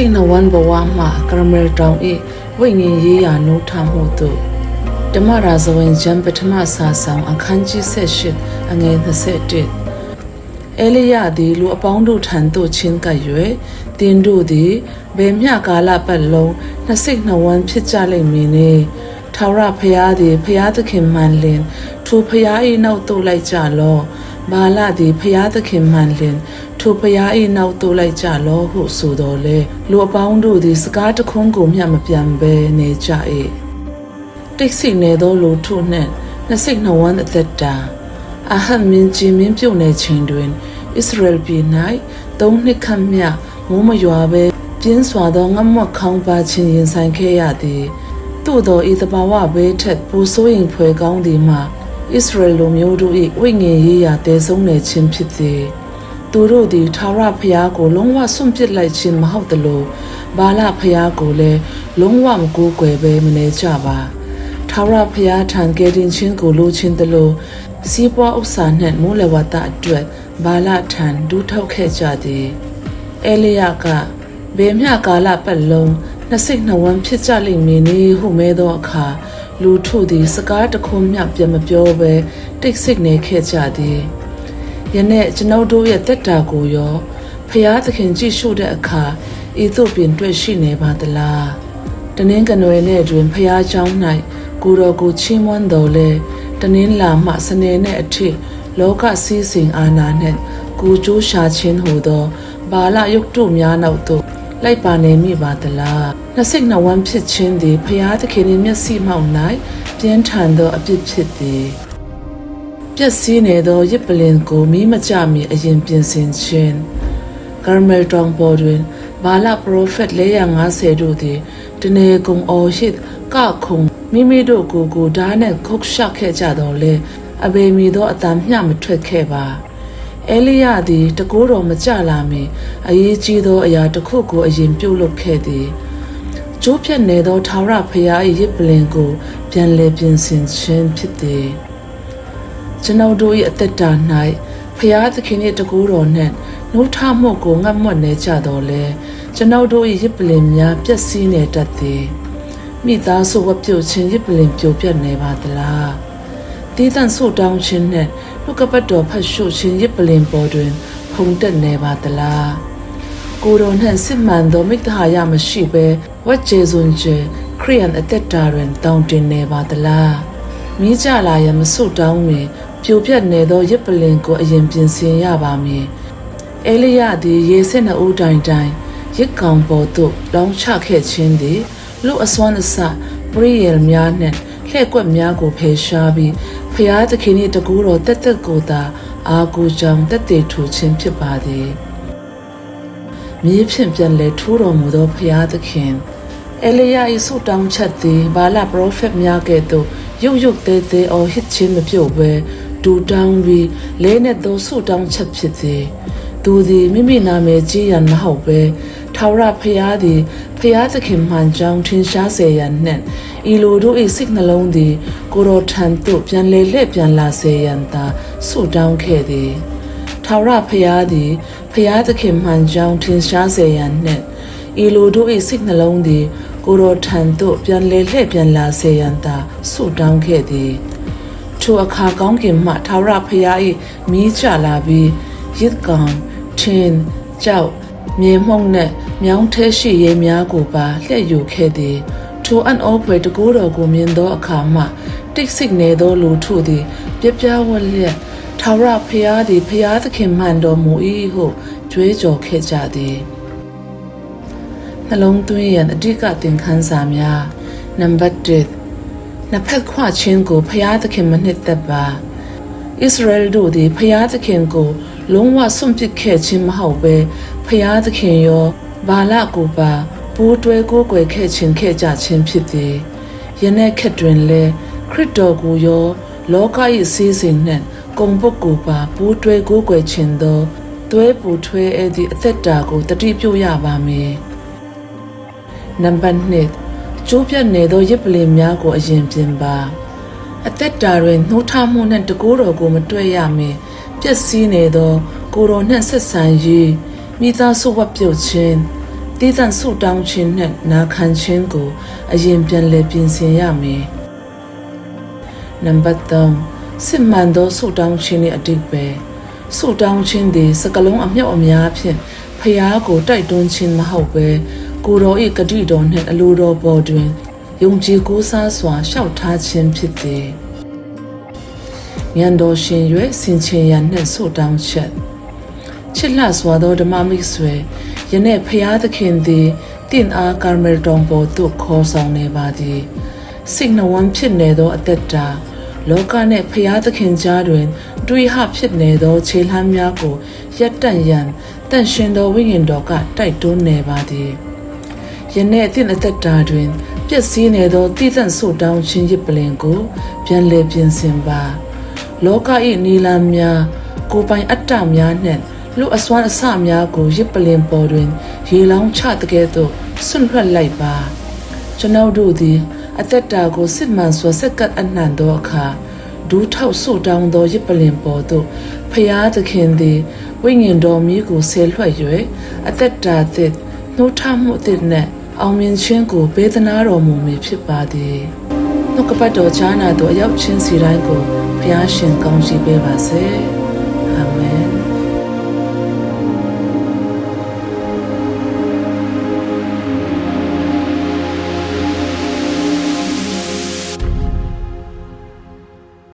စိတ်နဝမ်းဘဝမှာကရမယ်တောင်ဤဝိညာဉ်ရေးရာနိုးထမှုတို့ဓမ္မရာဇဝင်ကျမ်းပထမစာဆောင်အခန်းကြီး78အငယ်21အဲလိယသည်လူအပေါင်းတို့ထံသို့ချင်းကပ်၍တင်းတို့သည်ဘယ်မျှကာလပတ်လုံးနှစ်စိတ်နှဝမ်းဖြစ်ကြလိမ့်မည်နေထာဝရဘုရားသည်ဘုရားသခင်မှန်လင်ထိုဘုရား၏နောက်သို့လိုက်ကြလောဘာလသည်ဘုရားသခင်မှန်လင်ထိုဘုရား၏နောက်သို့လိုက်ကြလောဟုဆိုတော်လေလူအပေါင်းတို့သည်စကားတခွန်းကိုမျှမပြန်ဘဲနေကြ၏တိတ်ဆိတ်နေသောလူထုနှင့်နှစ်စိတ်နှဝမ်းအသက်တာအာဟပ်မင်းကြီးမင်းပြုတ်နေခြင်းတွင်ဣသရေလပြည်၌သုံးနှစ်ခန့်မြမိုးမရွာဘဲပြင်းစွာသောငတ်မွတ်ခေါင်းပါခြင်းရင်ဆိုင်ခဲ့ရသည်သို့သောဤသဘာဝဘေးထက်ပိုစိုးရင်ဖွယ်ကောင်းသည်မှာဣသရေလလူမျိုးတို့၏ဝိညာဉ်ရေးရာတည်ဆုံးနေခြင်းဖြစ်သည်သူတို့သည်ထာဝရဘုရားကိုလုံးဝစွန့်ပစ်လိုက်ခြင်းမဟုတ်သလိုဘာလဘုရားကိုလည်းလုံးဝမကိုးကွယ်ဘဲမနေကြပါထာဝရဘုရားထံကယ်တင်ခြင်းကိုလိုချင်သလိုစီးပွားဥစ္စာနှင့်မိုးလေဝသအတွက်ဘာလထံဒူးထောက်ခဲ့ကြသည်အဲလိယကဘယ်မျှကာလပတ်လုံးနှစ်စိတ်နှဝမ်းဖြစ်ကြလိမ့်မည်နည်းဟုမဲသောအခါလူထုသည်စကားတခွန်းမျှပြန်မပြောဘဲတိတ်ဆိတ်နေခဲ့ကြသည်ယနေ့ကျွန်ုပ်တို့ရဲ့တက်တာကိုရောဖျားသခင်ကြည့်ရှုတဲ့အခါဤသို့ပင်တွေ့ရှိနေပါသလားတနင်္ဂနွေနေ့တွင်ဖျားเจ้า၌ကိုတော်ကိုချီးမွမ်းတော်လဲတနင်္လာမှစနေနေ့အထိလောကစည်းစိမ်အာဏာနှင့်ကိုကြိုးရှာခြင်းဟူသောဘာလယုတ်တုများနောက်သို့လိုက်ပါနေမိပါသလားနှစ်စိတ်နှဝမ်းဖြစ်ခြင်းသည်ဖျားသခင်၏မျက်စိမှောက်၌ပြင်းထန်သောအပြစ်ဖြစ်သည်ပြည့်စည်နေသောရစ်ပလင်ကိုမိမကြမီအရင်ပြင်ဆင်ခြင်းကာမယ်တောင်ပေါ်တွင်ဘာလပရိုဖက်450တို့သည်တနေကုန်အော်ဟစ်ကခုံမိမိတို့ကိုဓာတ်နဲ့ခုတ်ရှက်ခဲ့ကြတော်လဲအဘေမီသောအတမ်းမျှမထွက်ခဲ့ပါအဲလိယသည်တကိုးတော်မကြလာမီအရေးကြီးသောအရာတစ်ခုကိုအရင်ပြုတ်လုပ်ခဲ့သည်ကျိုးဖြတ်နေသောထာဝရဘုရား၏ရစ်ပလင်ကိုပြန်လည်ပြင်ဆင်ခြင်းဖြစ်သည်ကျွန်ုပ်တို့၏အသက်တာ၌ဘုရားသခင်၏တကူတော်နှင့်နှုတ်ထမှုကိုငတ်မွတ်နေကြတော်လဲကျွန်ုပ်တို့၏ရစ်ပလင်များပျက်စီးနေတတ်သည်မိသားစုဝတ်ပြုတ်ခြင်းရစ်ပလင်ပြိုပြတ်နေပါသလားတည်တံ့ဆုတောင်းခြင်းနှင့်နှုတ်ကပတ်တော်ဖတ်ရှုခြင်းရစ်ပလင်ပေါ်တွင်ဖုန်တက်နေပါသလားကိုယ်တော်နှင့်စစ်မှန်သောမိတ္တဟာယမရှိဘဲဝတ်ကျေစွန်ကျေခရိယန်အသက်တာတွင်တောင်းတင်နေပါသလားမိကြလာရမဆုတောင်းမီပြိုပြတ်နေသောရစ်ပလင်ကိုအရင်ပြင်ဆင်ရပါမည်အဲလိယသည်ရေစစ်နှဦးတိုင်တိုင်ရစ်ကောင်ပေါ်သို့လောင်းချခဲ့ခြင်းသည်လူအစွမ်းအစပရိယေများနှင့်လှဲ့ကွက်များကိုဖယ်ရှားပြီးဖျားသခင်၏တကူတော်တက်တက်ကိုသာအာကိုကြောင့်တက်တည်ထူခြင်းဖြစ်ပါသည်မြေဖြင့်ပြန်လဲထိုးတော်မူသောဖျားသခင်အဲလိယ၏ဆုတောင်းချက်သည်ဘာလပရိုဖက်များကဲ့သို့ရုတ်ရုတ်သေးသေးအော်ဟစ်ခြင်းမပြုတ်ဘဲဒူတောင်းပြီးလဲနဲ့သောဆုတောင်းချက်ဖြစ်သည်သူသည်မိမိနာမည်ကြီးရန်မဟုတ်ဘဲထာဝရဘုရားသည်ဘုရားသခင်မှန်ကြောင်းထင်ရှားစေရန်နှင့်ဤလိုတို့၏စိတ်နှလုံးသည်ကိုယ်တော်ထံသို့ပြန်လေလှည့်ပြန်လာစေရန်သာဆုတောင်းခဲ့သည်ထာဝရဘုရားသည်ဘုရားသခင်မှန်ကြောင်းထင်ရှားစေရန်နှင့်ဤလိုတို့၏စိတ်နှလုံးသည်ကိုယ်တော်ထံသို့ပြန်လေလှည့်ပြန်လာစေရန်သာဆုတောင်းခဲ့သည်ထိုအခါကောင်းကင်မှထာဝရဘုရား၏မီးကျလာပြီးရစ်ကောင်ထင်းကြောက်မြေမှုန့်နှင့်မြောင်းထဲရှိရေများကိုပါလှည့်ယူခဲ့သည်ထိုအံ့ဩဖွယ်တကူတော်ကိုမြင်သောအခါမှတိတ်ဆိတ်နေသောလူထုသည်ပြပြဝက်လျက်ထာဝရဘုရားသည်ဘုရားသခင်မှန်တော်မူ၏ဟုကြွေးကြော်ခဲ့ကြသည်နှလုံးသွင်းရန်အဓိကသင်ခန်းစာများနံပါတ်1နှစ်ဖက်ခွခြင်းကိုဘုရားသခင်မနှစ်သက်ပါဣသရေလတို့သည်ဘုရားသခင်ကိုလုံးဝစွန့်ပစ်ခဲ့ခြင်းမဟုတ်ဘဲဘုရားသခင်ရောဘာလကိုပါပူးတွဲကိုးကွယ်ခဲ့ခြင်းဖြစ်သည်ယနေ့ခေတ်တွင်လည်းခရစ်တော်ကိုရောလောက၏စည်းစိမ်နှင့်ဂုဏ်ပုဒ်ကိုပါပူးတွဲကိုးကွယ်ခြင်းသောသွဲပူထွဲသည့်အသက်တာကိုတတိပြုရပါမည်နံပါတ်2ကျိုးပြတ်နေသောရစ်ပလင်များကိုအရင်ပြင်ပါအသက်တာတွင်နှိုးထမှုနှင့်တကူတော်ကိုမတွေ့ရမည်ပျက်စီးနေသောကိုယ်တော်နှင့်ဆက်ဆံ၍မိသားစုဝတ်ပြုတ်ခြင်းတ တီးသန့်ဆုတောင်းခြင်းနဲ့နာခံခြင်းကိုအရင်ပြန်လည်ပြင်ဆင်ရမယ်နံပါတ်3စစ်မှန်သောဆုတောင်းခြင်း၏အတိတ်ပဲဆုတောင်းခြင်းသည်စကလုံးအမြောက်အများဖြင့်ဖျားကိုတိုက်တွန်းခြင်းမဟုတ်ပဲကိုယ်တော်၏ဂတိတော်နှင့်အလိုတော်ပေါ်တွင်ယုံကြည်ကိုးစားစွာလျှောက်ထားခြင်းဖြစ်သည်ဉာဏ်တော်ရှင်၍ဆင်ခြင်ရန်နှင့်ဆုတောင်းချက်ချစ်လှစွာသောဓမ္မမိတ်ဆွေယနေ့ဖျားသခင်သည်တင့်အားကာမယ်တောင်ပေါ်သို့ခေါ်ဆောင်နေပါသည်စိတ်နှဝမ်းဖြစ်နေသောအသက်တာလောကနှင့်ဖျားသခင်ကြားတွင်တွေးဟဖြစ်နေသောခြေလှမ်းများကိုရပ်တန့်ရန်တန်ရှင်သောဝိညာဉ်တော်ကတိုက်တွန်းနေပါသည်ယနေ့အသည့်အသက်တာတွင်ပျက်စီးနေသောတည်တံ့ဆုတောင်းခြင်းရစ်ပလင်ကိုပြန်လည်ပြင်ဆင်ပါလောက၏နီလာများကိုယ်ပိုင်အတ္တများနှင့်လူအစွမ်းအစများကိုရစ်ပလင်ပေါ်တွင်ရေလောင်းချတကဲ့သို့ဆွန့်လွှတ်လိုက်ပါကျွန်ုပ်တို့သည်အသက်တာကိုစစ်မှန်စွာဆက်ကပ်အနှံ့သောအခါဒူးထောက်ဆုတောင်းသောရစ်ပလင်ပေါ်သို့ဖျားသခင်သည်ဝိညာဉ်တော်မြည်ကိုဆဲလွှတ်၍အသက်တာသစ်နှိုးထမှုသစ်နှင့်အောင်မြင်ခြင်းကိုပေးသနာတော်မူမည်ဖြစ်ပါသည်နှုတ်ကပတ်တော်ကြားနာသောအရောက်ချင်းစီတိုင်းကိုဖျားရှင်ကောင်းချီးပေးပါစေ